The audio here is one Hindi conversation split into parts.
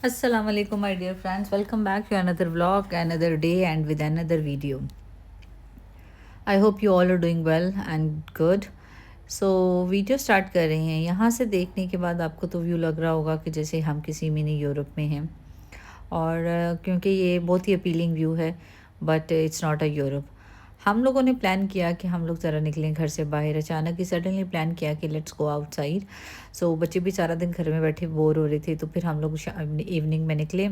Assalamu alaikum, my dear friends. Welcome back to another vlog, another day, and with another video. I hope you all are doing well and good. So video start कर रहे हैं। यहाँ से देखने के बाद आपको तो व्यू लग रहा होगा कि जैसे हम किसी मिनी यूरोप में हैं। और क्योंकि ये बहुत ही अपीलिंग व्यू है, but it's not a Europe. हम लोगों ने प्लान किया कि हम लोग ज़रा निकलें घर से बाहर। अचानक ही सडनली प्लान किया कि लेट्स गो आउटसाइड। सो बच्चे भी सारा दिन घर में बैठे बोर हो रहे थे, तो फिर हम लोग इवनिंग में निकले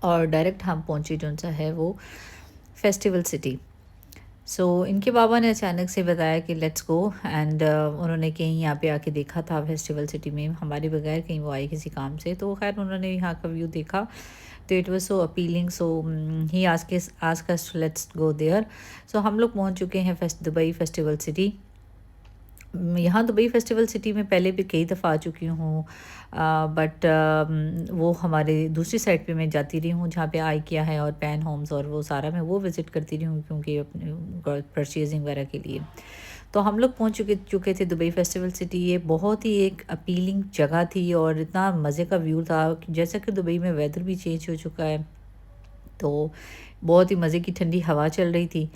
और डायरेक्ट हम पहुँचे जो सा है वो फेस्टिवल सिटी। इनके बाबा ने अचानक से बताया कि लेट्स गो एंड उन्होंने कहीं यहाँ पे आके देखा था फेस्टिवल सिटी में हमारे बगैर, कहीं वो आए किसी काम से। तो खैर उन्होंने यहाँ का व्यू देखा, तो it was so appealing. He ask us let's go there. So हम लोग पहुँच चुके हैं दुबई फेस्टिवल सिटी। यहाँ दुबई फेस्टिवल सिटी में पहले भी कई दफ़ा आ चुकी हूँ, बट वो हमारे दूसरी साइड पे मैं जाती रही हूँ जहाँ पे आई किया है और पैन होम्स और वो सारा मैं वो विज़िट करती रही हूँ क्योंकि अपने परचेजिंग वगैरह के लिए। तो हम लोग पहुँच चुके थे दुबई फेस्टिवल सिटी। ये बहुत ही एक अपीलिंग जगह थी और इतना मज़े का व्यू था। जैसा कि दुबई में वेदर भी चेंज हो चुका है, तो बहुत ही मज़े की ठंडी हवा चल रही थी।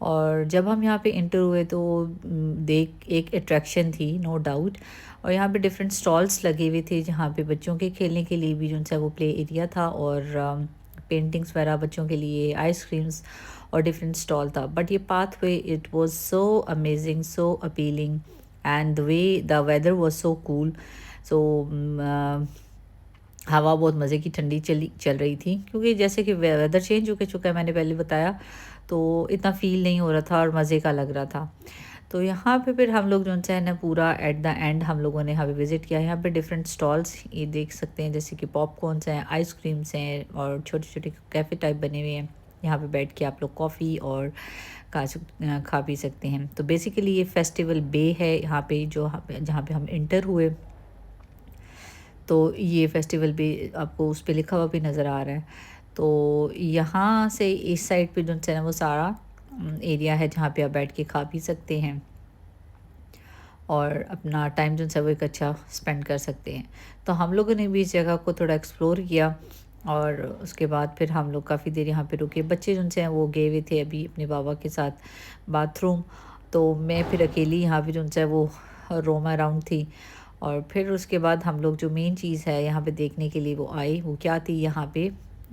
और जब हम यहाँ पे एंटर हुए तो देख एक अट्रैक्शन थी, नो डाउट। और यहाँ पे डिफरेंट स्टॉल्स लगे हुए थे जहाँ पे बच्चों के खेलने के लिए भी जो सा वो प्ले एरिया था, और पेंटिंग्स वगैरह बच्चों के लिए, आइसक्रीम्स और डिफरेंट स्टॉल था। बट ये path way it was so amazing, so appealing, and the way the weather was so cool. So हवा बहुत मज़े की ठंडी चल रही थी, क्योंकि जैसे कि वेदर चेंज हो चुका है, मैंने पहले बताया, तो इतना फ़ील नहीं हो रहा था और मज़े का लग रहा था। तो यहाँ पे फिर हम लोग जो है ना पूरा एट द एंड हम लोगों ने यहाँ पे विज़िट किया। यहाँ पे डिफरेंट स्टॉल्स ये देख सकते हैं, जैसे कि पॉपकॉर्न्स हैं, आइसक्रीम्स हैं और छोटे छोटे कैफ़े टाइप बने हुए हैं। यहाँ पे बैठ के आप लोग कॉफ़ी और खा पी सकते हैं। तो बेसिकली ये फेस्टिवल बे है यहाँ पे, जहाँ पे हम इंटर हुए। तो ये फेस्टिवल भी आपको उस पे लिखा हुआ भी नज़र आ रहा है। तो यहाँ से इस साइड पे जो है ना वो सारा एरिया है जहाँ पे आप बैठ के खा पी सकते हैं और अपना टाइम जो है वो एक अच्छा स्पेंड कर सकते हैं। तो हम लोगों ने भी इस जगह को थोड़ा एक्सप्लोर किया और उसके बाद फिर हम लोग काफ़ी देर यहाँ पे रुके। बच्चे जो हैं वो गए हुए थे अभी अपने बाबा के साथ बाथरूम। तो मैं फिर अकेली यहाँ पे जो है वो रोम अराउंड थी। और फिर उसके बाद हम लोग जो मेन चीज़ है यहाँ पे देखने के लिए वो आए, वो क्या थी यहाँ पे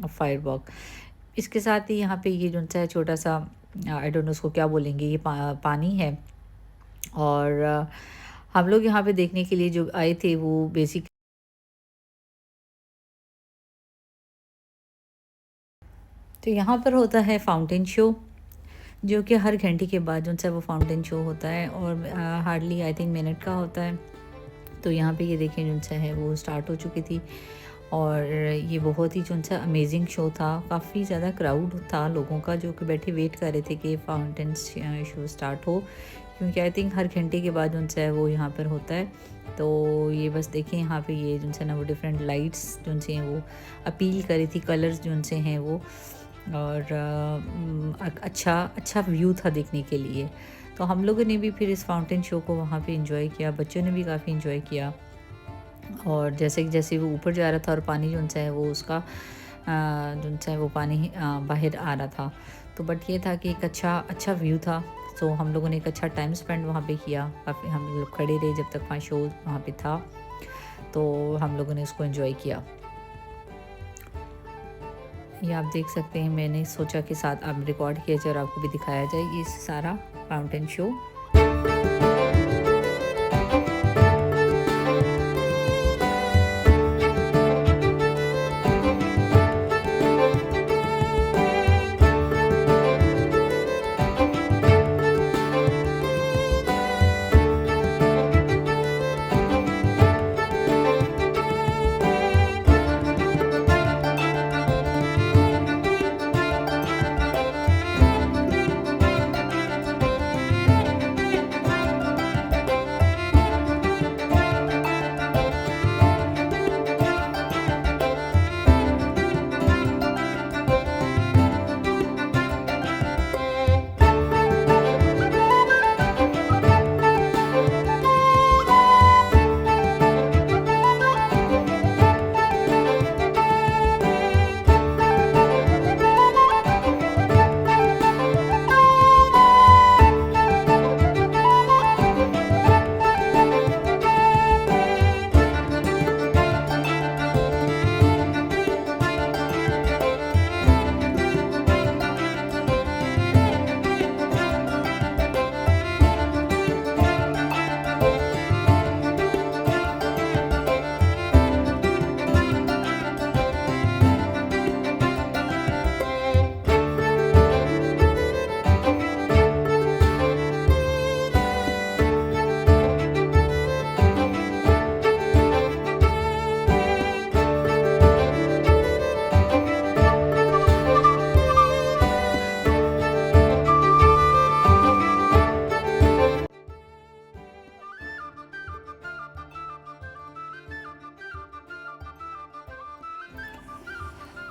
फायर वॉक। इसके साथ ही यहाँ पे ये जो है छोटा सा, आई डोंट नो उसको क्या बोलेंगे, ये पानी है। और हम लोग यहाँ पे देखने के लिए जो आए थे वो बेसिक, तो यहाँ पर होता है फाउंटेन शो, जो कि हर घंटे के बाद जो है वो फाउंटेन शो होता है और हार्डली आई थिंक मिनट का होता है। तो यहाँ पे ये देखें जो सा है वो स्टार्ट हो चुकी थी और ये बहुत ही जो सा अमेजिंग शो था। काफ़ी ज़्यादा क्राउड था लोगों का जो कि बैठे वेट कर रहे थे कि फाउंटेन शो स्टार्ट हो, क्योंकि आई थिंक हर घंटे के बाद जो है वो यहाँ पर होता है। तो ये बस देखें यहाँ पे ये जो है ना वो डिफरेंट लाइट्स जो से हैं वो अपील करी थी, कलर्स जो से हैं वो, और अच्छा अच्छा व्यू था देखने के लिए। तो हम लोगों ने भी फिर इस फाउंटेन शो को वहाँ पे एंजॉय किया, बच्चों ने भी काफ़ी एंजॉय किया। और जैसे जैसे वो ऊपर जा रहा था और पानी जो है वो उसका जो है वो पानी बाहर आ रहा था। तो बट ये था कि एक अच्छा अच्छा व्यू था। सो हम लोगों ने एक अच्छा टाइम स्पेंड वहाँ पे किया। काफ़ी हम लोग खड़े रहे जब तक वहाँ शो वहाँ पे था, तो हम लोगों ने उसको एंजॉय किया। ये आप देख सकते हैं, मैंने सोचा कि साथ आप रिकॉर्ड किया जाए और आपको भी दिखाया जाए ये सारा फाउंटेन शो।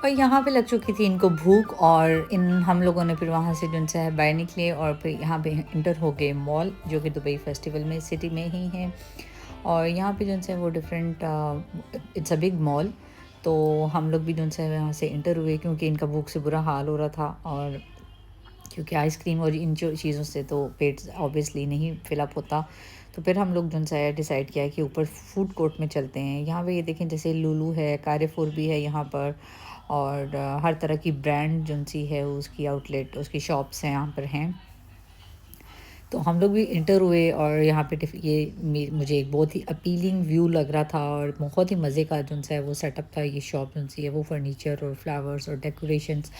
और यहाँ पे लग चुकी थी इनको भूख, और इन हम लोगों ने फिर वहाँ से जो है बाहर निकले और फिर यहाँ पे इंटर हो गए मॉल, जो कि दुबई फेस्टिवल में सिटी में ही है। और यहाँ पे जो है वो different, it's a big mall. तो हम लोग भी जो है यहाँ से इंटर हुए, क्योंकि इनका भूख से बुरा हाल हो रहा था, और क्योंकि आइसक्रीम और इन जो चीज़ों से तो पेट ऑब्वियसली नहीं फिलअप होता। तो फिर हम लोग जो है डिसाइड किया कि ऊपर फूड कोर्ट में चलते हैं। यहाँ पे ये देखें, जैसे लुलू है, कारफोर भी है यहाँ पर, और हर तरह की ब्रांड जो सी है उसकी आउटलेट, उसकी शॉप्स हैं यहाँ पर हैं। तो हम लोग भी इंटर हुए, और यहाँ पे मुझे एक बहुत ही अपीलिंग व्यू लग रहा था, और बहुत ही मज़े का जो है वो सेटअप था। ये शॉप जो सी है वो फर्नीचर और फ्लावर्स और डेकोरेशंस,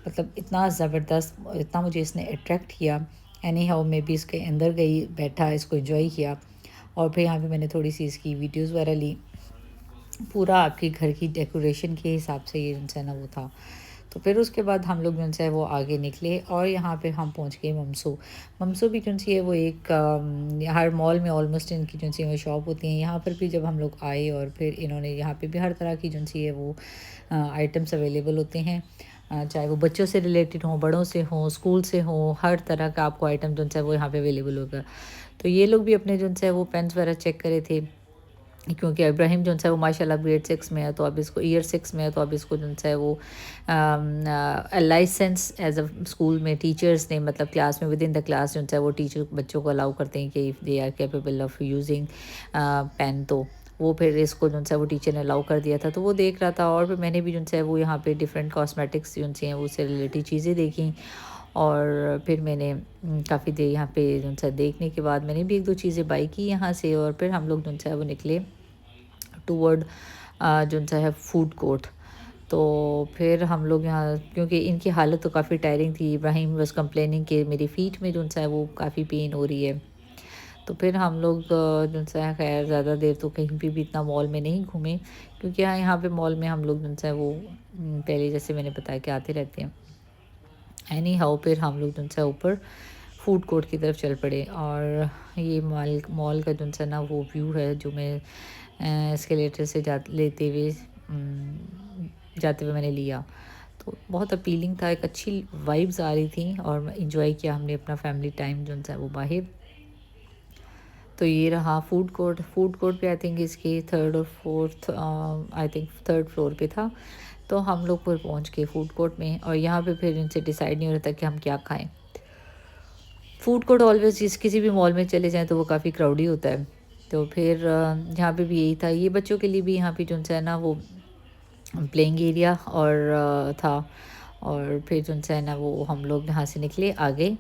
मतलब इतना ज़बरदस्त, इतना मुझे इसने अट्रैक्ट किया। एनी हाउ मैं भी इसके अंदर गई, बैठा, इसको एंजॉय किया, और फिर यहाँ पे मैंने थोड़ी सी इसकी वीडियोस वगैरह ली। पूरा आपके घर की डेकोरेशन के हिसाब से ये जो है ना वो था। तो फिर उसके बाद हम लोग जो है वो आगे निकले, और यहाँ पे हम पहुँच गए ममसू। ममसू भी जो है वो एक हर मॉल में ऑलमोस्ट इनकी जो सी वो शॉप होती हैं। यहाँ पर भी जब हम लोग आए, और फिर इन्होंने यहाँ पे भी हर तरह की जो सी है वो आइटम्स अवेलेबल होते हैं, चाहे वो बच्चों से रिलेटेड हों, बड़ों से हों, स्कूल से हों, हर तरह का आपको आइटम जो है वो यहाँ पे अवेलेबल होगा। तो ये लोग भी अपने जो है वो पेन्स वगैरह चेक करे थे, क्योंकि इब्राहिम जो है वो माशाल्लाह ग्रेड 6 में है, तो अब इसको ईयर 6 में है, तो अब इसको जो है वो लाइसेंस एज अ स्कूल में टीचर्स ने, मतलब क्लास में विद इन द क्लास जो है वो टीचर बच्चों को अलाउ करते हैं कि if they are capable of using pen, तो वो फिर इसको जो है वो टीचर ने अलाउ कर दिया था। तो वो देख रहा था, और फिर मैंने भी जो है वो यहाँ पे डिफरेंट कॉस्मेटिक्स जो हैं वो उससे रिलेटेड चीज़ें देखी, और फिर मैंने काफ़ी देर यहाँ पे जो है देखने के बाद मैंने भी एक दो चीज़ें बाई की यहाँ से, और फिर हम लोग जो है वो निकले टूवर्ड जो है फूड कोर्ट। तो फिर हम लोग यहाँ, क्योंकि इनकी हालत तो काफ़ी टायरिंग थी, इब्राहिम वाज कंप्लेनिंग कि मेरी फ़ीट में जो है वो काफ़ी पेन हो रही है। तो फिर हम लोग जो है खैर ज़्यादा देर तो कहीं भी इतना मॉल में नहीं घूमे, क्योंकि यहाँ पे मॉल में हम लोग जो है वो पहले जैसे मैंने बताया कि आते रहते हैं। एनी हाउ फिर हम लोग जो है ऊपर फूड कोर्ट की तरफ चल पड़े, और ये मॉल मॉल का जो है ना वो व्यू है, जो मैं एस्केलेटर से जाते हुए मैंने लिया। तो बहुत अपीलिंग था, एक अच्छी वाइब्स आ रही थी, और इंजॉय किया हमने अपना फैमिली टाइम जो है वो बाहर। तो ये रहा फूड कोर्ट। फूड कोर्ट पे आई थिंक इसकी थर्ड और fourth, I think third floor पे था। तो हम लोग फिर पहुंच गए फूड कोर्ट में, और यहाँ पे फिर इनसे डिसाइड नहीं हो रहा था कि हम क्या खाएं। फूड कोर्ट ऑलवेज जिस किसी भी मॉल में चले जाएं तो वो काफ़ी क्राउडी होता है। तो फिर यहाँ पे भी यही था, ये बच्चों के लिए भी यहाँ पे जो है ना वो प्लेइंग एरिया और था। और फिर जो है ना वो हम लोग यहाँ से निकले आगे,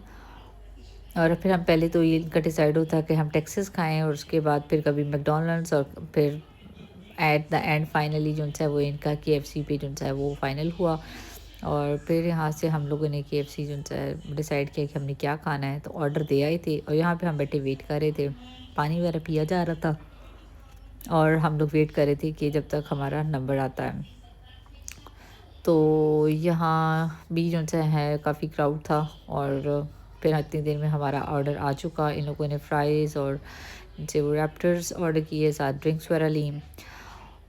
और फिर हम पहले तो ये इनका डिसाइड होता कि हम टेक्सास खाएं, और उसके बाद फिर कभी मैकडोनल्ड्स, और फिर एट द एंड फाइनली जो है वो इनका KFC पे जो है वो फाइनल हुआ। और फिर यहाँ से हम लोगों ने KFC जो है डिसाइड किया कि हमने क्या खाना है, तो ऑर्डर दे आए थे, और यहाँ पे हम बैठे वेट कर रहे थे, पानी वगैरह पिया जा रहा था, और हम लोग वेट कर रहे थे कि जब तक हमारा नंबर आता है। तो यहाँ भी जो है काफ़ी क्राउड था, और फिर इतनी देर में हमारा ऑर्डर आ चुका। इन लोगों ने फ्राइज़ और जो वो रैप्टर्स ऑर्डर किए, साथ ड्रिंक्स वगैरह ली,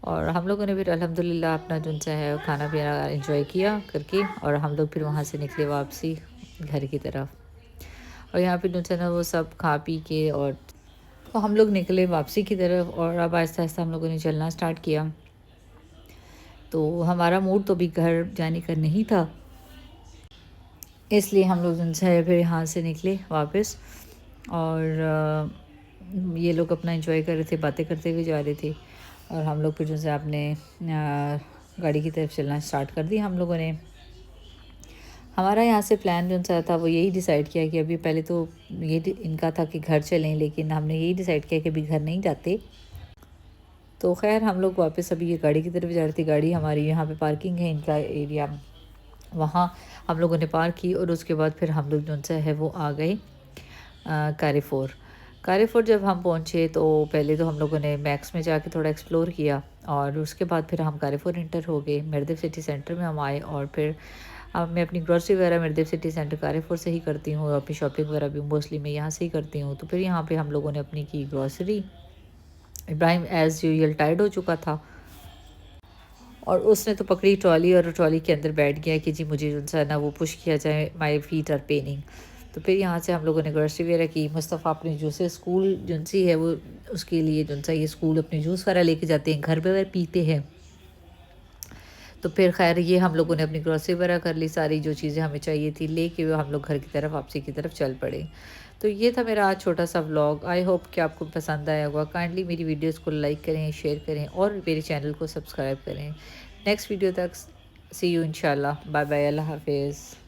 और हम लोगों ने फिर अल्हम्दुलिल्लाह अपना जो है खाना पीना एंजॉय किया करके, और हम लोग फिर वहाँ से निकले वापसी घर की तरफ। और यहाँ पे जो है ना वो सब खा पी के, और तो हम लोग निकले वापसी की तरफ, और अब आहिस्ता आहिस्ता हम लोगों ने चलना स्टार्ट किया। तो हमारा मूड तो भी घर जाने का नहीं था, इसलिए हम लोग जो है फिर यहाँ से निकले वापस, और ये लोग अपना एंजॉय कर रहे थे, बातें करते हुए जा रहे थे, और हम लोग फिर जो है अपने गाड़ी की तरफ चलना स्टार्ट कर दी हम लोगों ने। हमारा यहाँ से प्लान जो सा था वो यही डिसाइड किया कि अभी पहले तो ये इनका था कि घर चलें, लेकिन हमने यही डिसाइड किया कि अभी घर नहीं जाते। तो खैर हम लोग वापस अभी ये गाड़ी की तरफ जा रही थी। गाड़ी हमारी यहाँ पे पार्किंग है इनका एरिया, वहाँ हम लोगों ने पार्क की, और उसके बाद फिर हम लोग जो है वो आ गए कारीफोर। कारीफोर जब हम पहुँचे तो पहले तो हम लोगों ने मैक्स में जाके थोड़ा एक्सप्लोर किया, और उसके बाद फिर हम कारीफोर इंटर हो गए। मिर्देव सिटी सेंटर में हम आए, और फिर अब मैं अपनी ग्रॉसरी वगैरह मिर्देव सिटी सेंटर कारीफोर से ही करती हूँ, और अपनी शॉपिंग वगैरह भी मोस्टली मैं यहाँ से ही करती हूँ। तो फिर यहाँ पे हम लोगों ने अपनी की grocery. Ibrahim as usual tired हो चुका था, और उसने तो पकड़ी ट्रॉली और ट्रॉली के अंदर बैठ गया कि जी मुझे जो है ना वो पुश किया जाए, माई फीट आर पेनिंग। तो फिर यहाँ से हम लोगों ने ग्रोसरी वगैरह की। मुस्तफ़ा अपने जूस स्कूल जुनसी है वो, उसके लिए जुनसा ये स्कूल अपने जूस वगैरह लेके जाते हैं, घर पे वगैरह पीते हैं। तो फिर खैर ये हम लोगों ने अपनी ग्रोसरी वगैरह कर ली, सारी जो चीज़ें हमें चाहिए थी लेके वो हम लोग घर की तरफ वापसी की तरफ चल पड़े। तो ये था मेरा आज छोटा सा व्लॉग। आई होप कि आपको पसंद आया होगा। काइंडली मेरी वीडियोस को लाइक करें, शेयर करें और मेरे चैनल को सब्सक्राइब करें। नेक्स्ट वीडियो तक सी यू इंशाल्लाह। बाय बाय, अल्लाह हाफिज़।